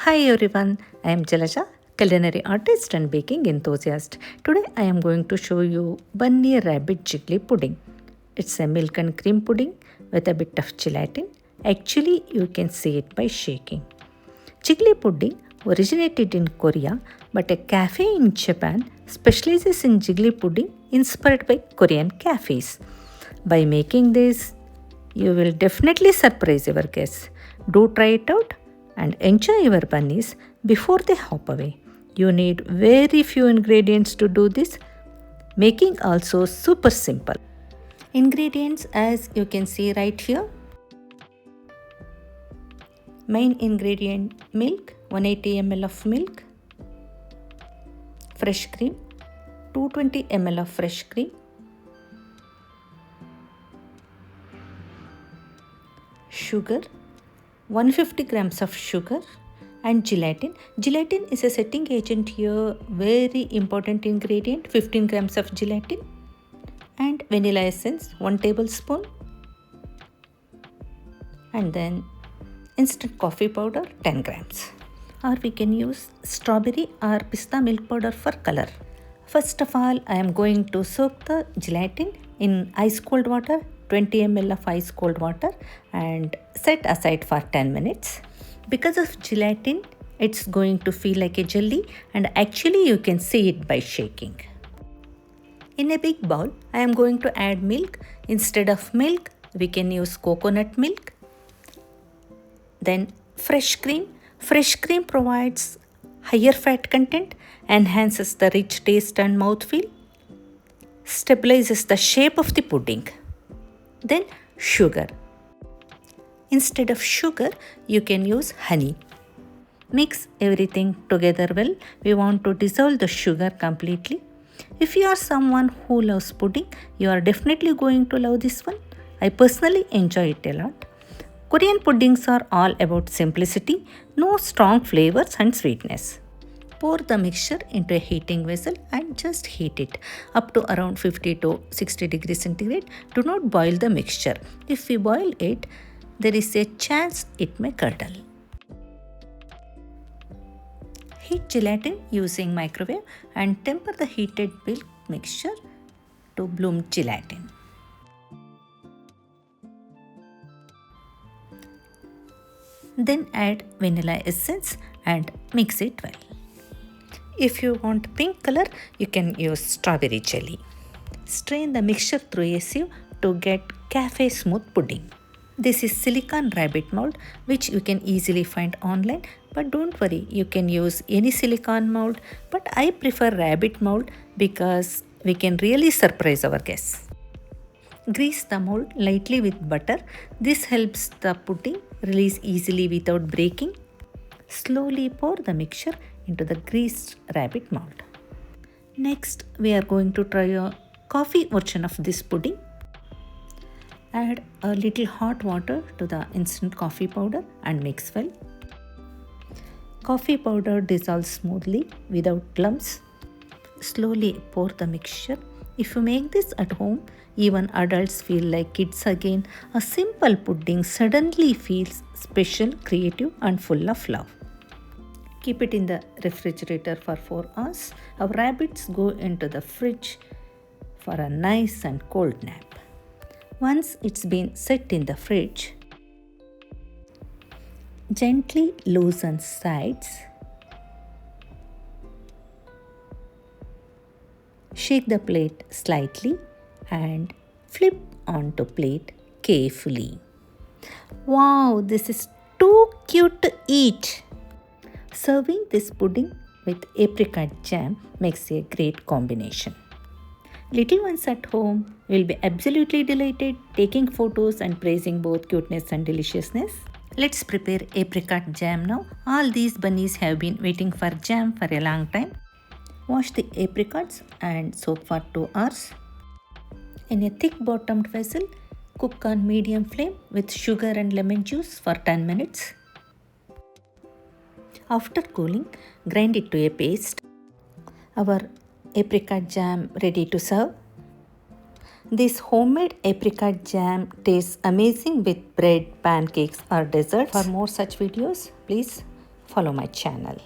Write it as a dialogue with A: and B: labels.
A: Hi everyone, I am Jalaja, culinary artist and baking enthusiast. Today I am going to show you bunny rabbit jiggly pudding. It's a milk and cream pudding with a bit of gelatin. Actually, you can see it by shaking. Jiggly pudding originated in Korea, but a cafe in Japan specializes in jiggly pudding inspired by Korean cafes. By making this, you will definitely surprise your guests. Do try it out and enjoy your bunnies before they hop away. You need very few ingredients to do this. Making also super simple. Ingredients as you can see right here. Main ingredient milk, 180 ml of milk. Fresh cream, 220 ml of fresh cream. Sugar, 150 grams of sugar and gelatin. Gelatin is a setting agent here, very important ingredient, 15 grams of gelatin and vanilla essence, 1 tablespoon, and then instant coffee powder, 10 grams. Or we can use strawberry or pista milk powder for color. First of all, I am going to soak the gelatin in ice cold water, 20 ml of ice cold water, and set aside for 10 minutes. Because of gelatin, it's going to feel like a jelly, and actually you can see it by shaking. In a big bowl, I am going to add milk. Instead of milk, we can use coconut milk. Then fresh cream. Fresh cream provides higher fat content, enhances the rich taste and mouthfeel, stabilizes the shape of the pudding. Then sugar. Instead of sugar, you can use honey. Mix everything together well. We want to dissolve the sugar completely. If you are someone who loves pudding, you are definitely going to love this one. I personally enjoy it a lot. Korean puddings are all about simplicity, no strong flavors and sweetness. Pour the mixture into a heating vessel and just heat it up to around 50 to 60 degrees centigrade. Do not boil the mixture. If we boil it, there is a chance it may curdle. Heat gelatin using microwave and temper the heated milk mixture to bloom gelatin. Then add vanilla essence and mix it well. If you want pink color, you can use strawberry jelly. Strain the mixture through a sieve to get cafe smooth pudding. This is silicone rabbit mold, which you can easily find online, but don't worry, you can use any silicone mold, but I prefer rabbit mold because we can really surprise our guests. Grease the mold lightly with butter. This helps the pudding release easily without breaking. Slowly pour the mixture into the greased rabbit mold. Next, we are going to try a coffee version of this pudding. Add a little hot water to the instant coffee powder and mix well. Coffee powder dissolves smoothly without lumps. Slowly pour the mixture. If you make this at home, even adults feel like kids again. A simple pudding suddenly feels special, creative, and full of love. Keep it in the refrigerator for 4 hours. Our rabbits go into the fridge for a nice and cold nap. Once it's been set in the fridge, gently loosen sides. Shake the plate slightly and flip onto plate carefully. Wow, this is too cute to eat. Serving this pudding with apricot jam makes a great combination. Little ones at home will be absolutely delighted, taking photos and praising both cuteness and deliciousness. Let's prepare apricot jam now. All these bunnies have been waiting for jam for a long time. Wash the apricots and soak for 2 hours. In a thick bottomed vessel, cook on medium flame with sugar and lemon juice for 10 minutes. After cooling, grind it to a paste. Our apricot jam ready to serve. This homemade apricot jam tastes amazing with bread, pancakes or desserts. For more such videos, please follow my channel.